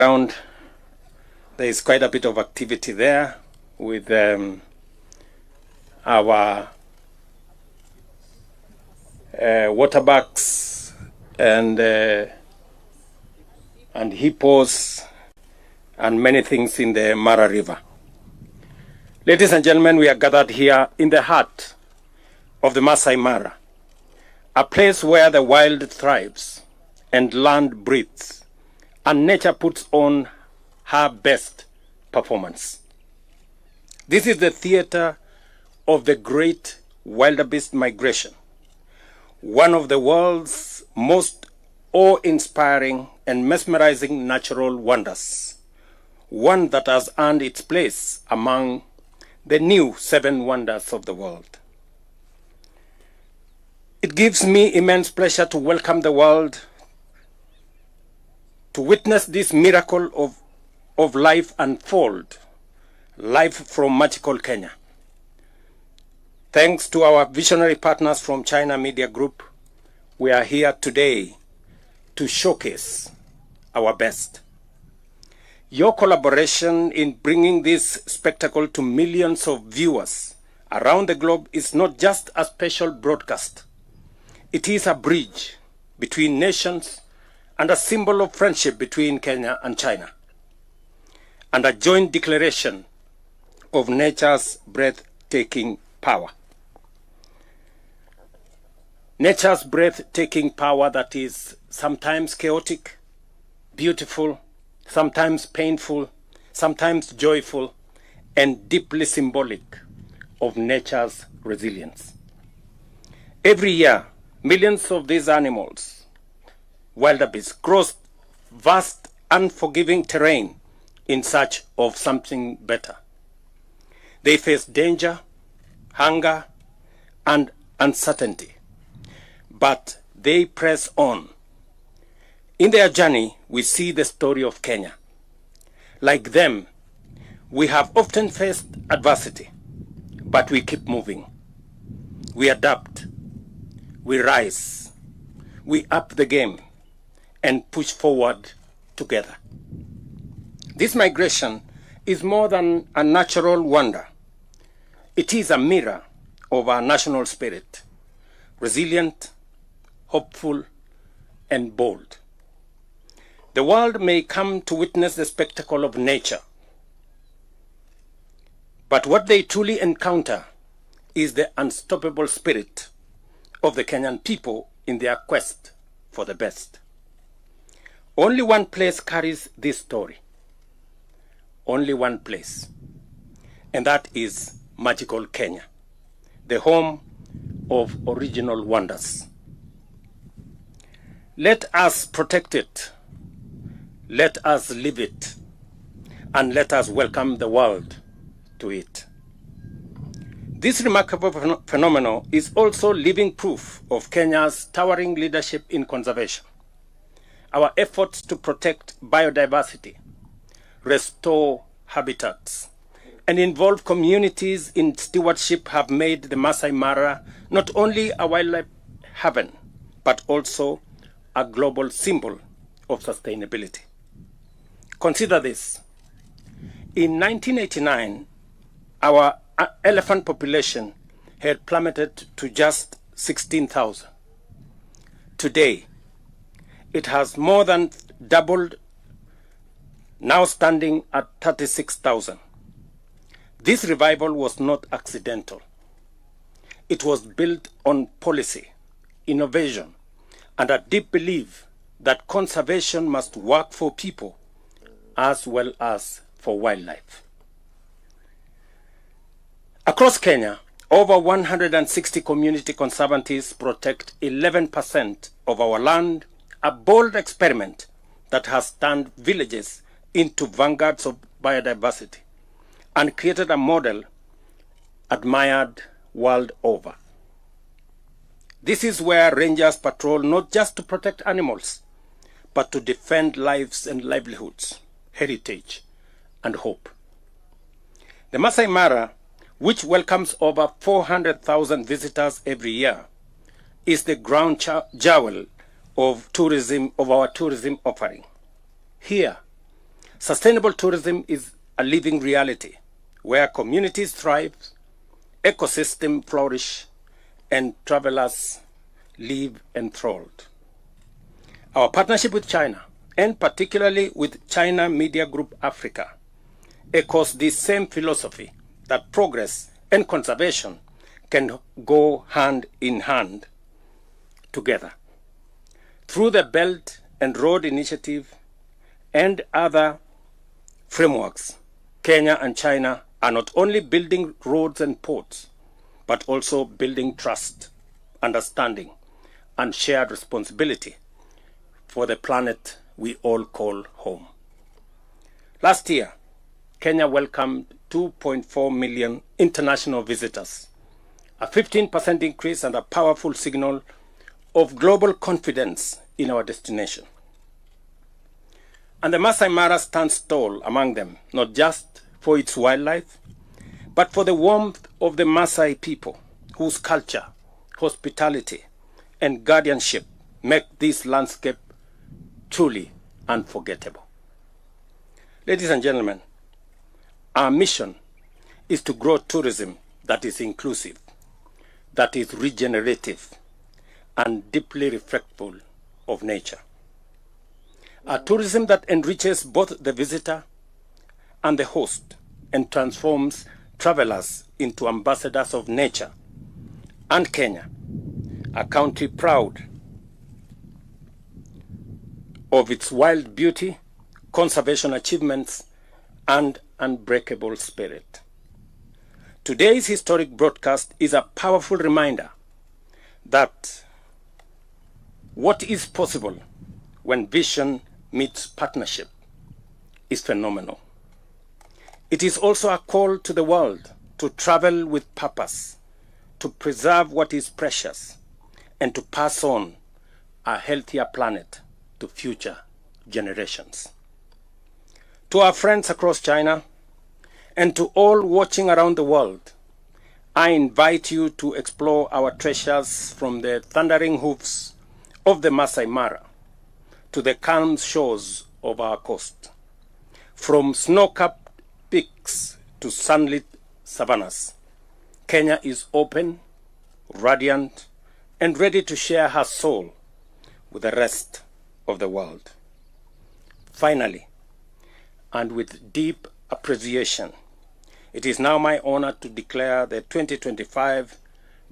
There is quite a bit of activity there with our waterbucks and hippos and many things in the Mara River. Ladies and gentlemen, we are gathered here in the heart of the Maasai Mara, a place where the wild thrives and land breathes, and nature puts on her best performance. This is the theater of the great wildebeest migration, one of the world's most awe-inspiring and mesmerizing natural wonders, one that has earned its place among the new 7 wonders of the world. It gives me immense pleasure to welcome the world to witness this miracle of life unfold, life from magical Kenya. Thanks to our visionary partners from China Media Group, we are here today to showcase our best. Your collaboration in bringing this spectacle to millions of viewers around the globe is not just a special broadcast. It is a bridge between nations and a symbol of friendship between Kenya and China, and a joint declaration of nature's breathtaking power. Nature's breathtaking power that is sometimes chaotic, beautiful, sometimes painful, sometimes joyful, and deeply symbolic of nature's resilience. Every year, millions of these animals, wildebeests, cross vast, unforgiving terrain in search of something better. They face danger, hunger, and uncertainty, but they press on. In their journey, we see the story of Kenya. Like them, we have often faced adversity, but we keep moving. We adapt, we rise, we up the game, and push forward together. This migration is more than a natural wonder. It is a mirror of our national spirit, resilient, hopeful, and bold. The world may come to witness the spectacle of nature, but what they truly encounter is the unstoppable spirit of the Kenyan people in their quest for the best. Only one place carries this story. Only one place. And that is magical Kenya, the home of original wonders. Let us protect it. Let us live it, and let us welcome the world to it. This remarkable phenomenon is also living proof of Kenya's towering leadership in conservation. Our efforts to protect biodiversity, restore habitats, and involve communities in stewardship have made the Maasai Mara not only a wildlife haven, but also a global symbol of sustainability. Consider this. In 1989, our elephant population had plummeted to just 16,000. Today, it has more than doubled, now standing at 36,000. This revival was not accidental. It was built on policy, innovation, and a deep belief that conservation must work for people as well as for wildlife. Across Kenya, over 160 community conservancies protect 11% of our land, a bold experiment that has turned villages into vanguards of biodiversity and created a model admired world over. This is where rangers patrol not just to protect animals, but to defend lives and livelihoods, heritage, and hope. The Maasai Mara, which welcomes over 400,000 visitors every year, is the ground jewel of our tourism offering. Here, Sustainable tourism is a living reality where communities thrive, ecosystems flourish, and travelers live enthralled. Our partnership with China, and particularly with China Media Group Africa, echoes this same philosophy that progress and conservation can go hand in hand together. Through the Belt and Road Initiative and other frameworks, Kenya and China are not only building roads and ports, but also building trust, understanding, and shared responsibility for the planet we all call home. Last year, Kenya welcomed 2.4 million international visitors, a 15% increase and a powerful signal of global confidence in our destination. And the Maasai Mara stands tall among them, not just for its wildlife, but for the warmth of the Masai people, whose culture, hospitality, and guardianship make this landscape truly unforgettable. Ladies and gentlemen, our mission is to grow tourism that is inclusive, that is regenerative, and deeply respectful of nature. A tourism that enriches both the visitor and the host and transforms travelers into ambassadors of nature. And Kenya, a country proud of its wild beauty, conservation achievements, and unbreakable spirit. Today's historic broadcast is a powerful reminder that what is possible when vision meets partnership is phenomenal. It is also a call to the world to travel with purpose, to preserve what is precious, and to pass on a healthier planet to future generations. To our friends across China, and to all watching around the world, I invite you to explore our treasures from the thundering hoofs of the Maasai Mara to the calm shores of our coast, from snow-capped peaks to sunlit savannas. Kenya is open, radiant, and ready to share her soul with the rest of the world. Finally, and with deep appreciation, it is now my honor to declare the 2025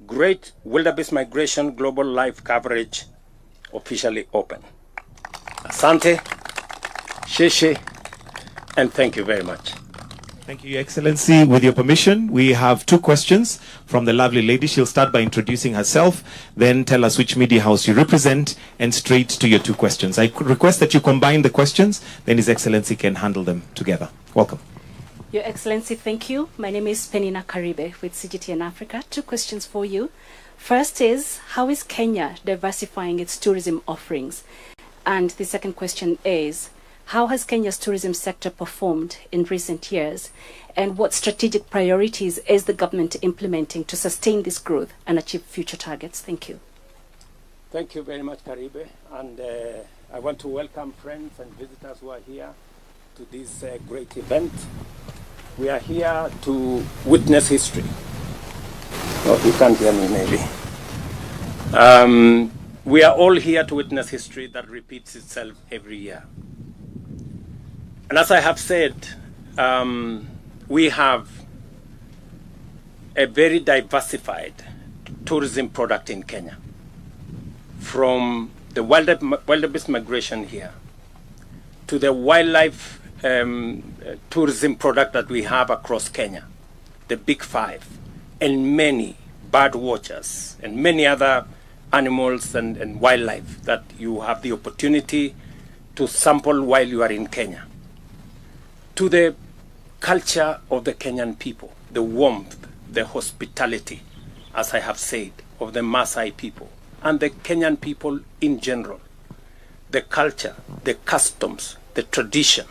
Great Wildebeest Migration Global Live Coverage officially open. Asante, sheshe, and thank you very much. Thank you, Your Excellency. With your permission, we have two questions from the lovely lady. She'll start by introducing herself, then tell us which media house you represent, and straight to your two questions. I could request that you combine the questions, then His Excellency can handle them together. Welcome. Your Excellency, thank you. My name is Penina Karibe with CGTN Africa. Two questions for you. First is, how is Kenya diversifying its tourism offerings? And the second question is, how has Kenya's tourism sector performed in recent years? And what strategic priorities is the government implementing to sustain this growth and achieve future targets? Thank you. Thank you very much, Karibe. And I want to welcome friends and visitors who are here to this great event. We are here to witness history. Oh, you can't hear me, maybe. We are all here to witness history that repeats itself every year. And as I have said, we have a very diversified tourism product in Kenya. From the wildebeest migration here to the wildlife tourism product that we have across Kenya, the Big Five, and many bird watchers and many other animals and wildlife that you have the opportunity to sample while you are in Kenya. To the culture of the Kenyan people, the warmth, the hospitality, as I have said, of the Maasai people and the Kenyan people in general. The culture, the customs, the tradition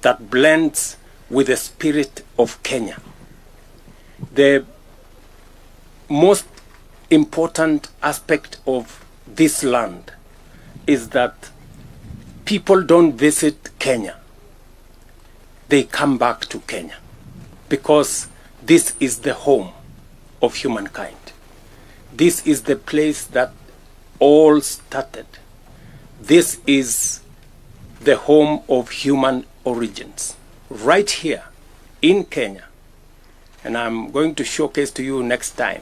that blends with the spirit of Kenya. The most important aspect of this land is that people don't visit Kenya they come back to Kenya, because this is the home of humankind. This is the place that all started. This is the home of human origins, right here in Kenya. And I'm going to showcase to you next time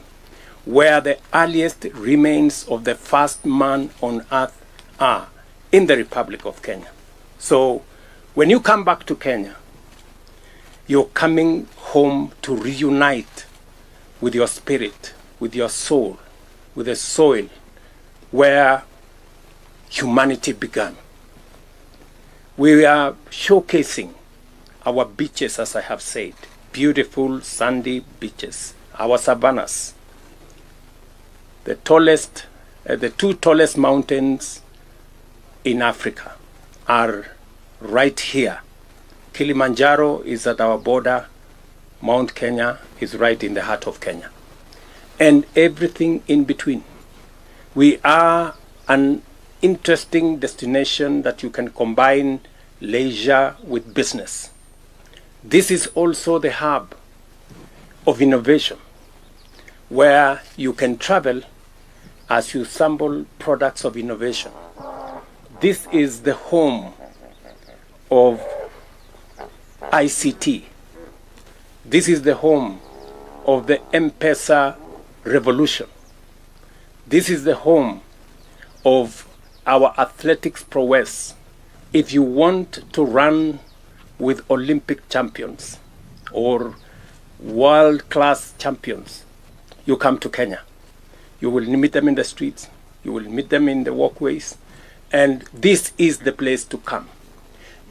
where the earliest remains of the first man on earth are, in the Republic of Kenya. So when you come back to Kenya, you're coming home to reunite with your spirit, with your soul, with the soil where humanity began. We are showcasing our beaches, as I have said, beautiful sandy beaches, our savannas, the two tallest mountains in Africa are right here. Kilimanjaro is at our border. Mount Kenya is right in the heart of Kenya. And everything in between. We are an interesting destination that you can combine leisure with business. This is also the hub of innovation, where you can travel as you sample products of innovation. This is the home of ICT. This is the home of the M-Pesa revolution. This is the home of our athletics prowess. If you want to run with Olympic champions or world-class champions, you come to Kenya. You will meet them in the streets. You will meet them in the walkways. And this is the place to come.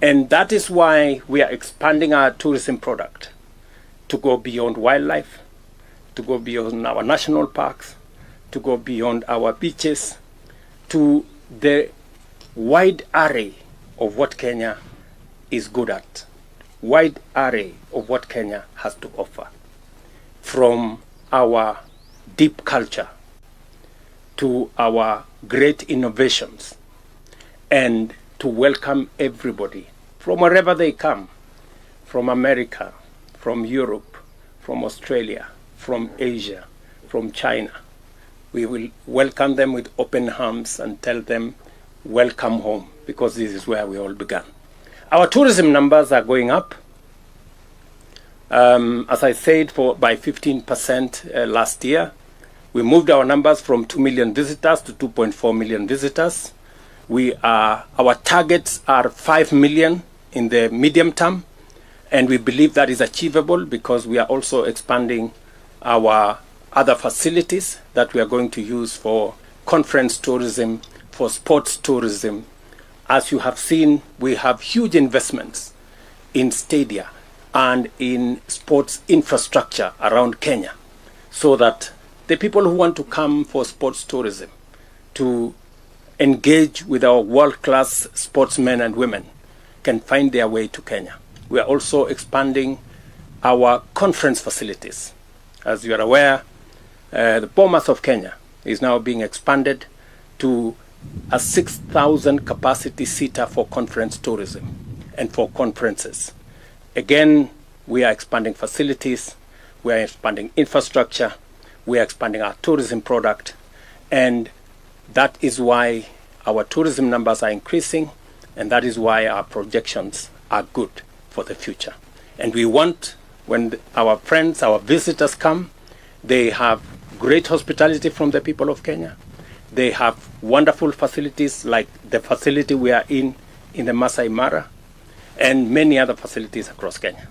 And that is why we are expanding our tourism product to go beyond wildlife, to go beyond our national parks, to go beyond our beaches, to the wide array of what Kenya is good at, wide array of what Kenya has to offer, from our deep culture to our great innovations, and to welcome everybody from wherever they come, from America, from Europe, from Australia, from Asia, from China. We will welcome them with open arms and tell them, welcome home, because this is where we all began. Our tourism numbers are going up. As I said, by 15% last year. We moved our numbers from 2 million visitors to 2.4 million visitors. Our targets are 5 million in the medium term, and we believe that is achievable because we are also expanding our other facilities that we are going to use for conference tourism, for sports tourism. As you have seen, we have huge investments in stadia and in sports infrastructure around Kenya, so that the people who want to come for sports tourism, to engage with our world-class sportsmen and women, can find their way to Kenya. We are also expanding our conference facilities. As you are aware, the Bomas of Kenya is now being expanded to a 6,000 capacity seater for conference tourism and for conferences. Again, we are expanding facilities, we are expanding infrastructure, we are expanding our tourism product, and that is why our tourism numbers are increasing, and that is why our projections are good for the future. And we want, when our friends, our visitors come, they have great hospitality from the people of Kenya. They have wonderful facilities like the facility we are in the Maasai Mara, and many other facilities across Kenya.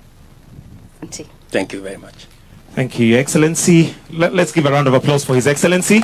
Thank you very much. Thank you, Your Excellency. Let's give a round of applause for His Excellency.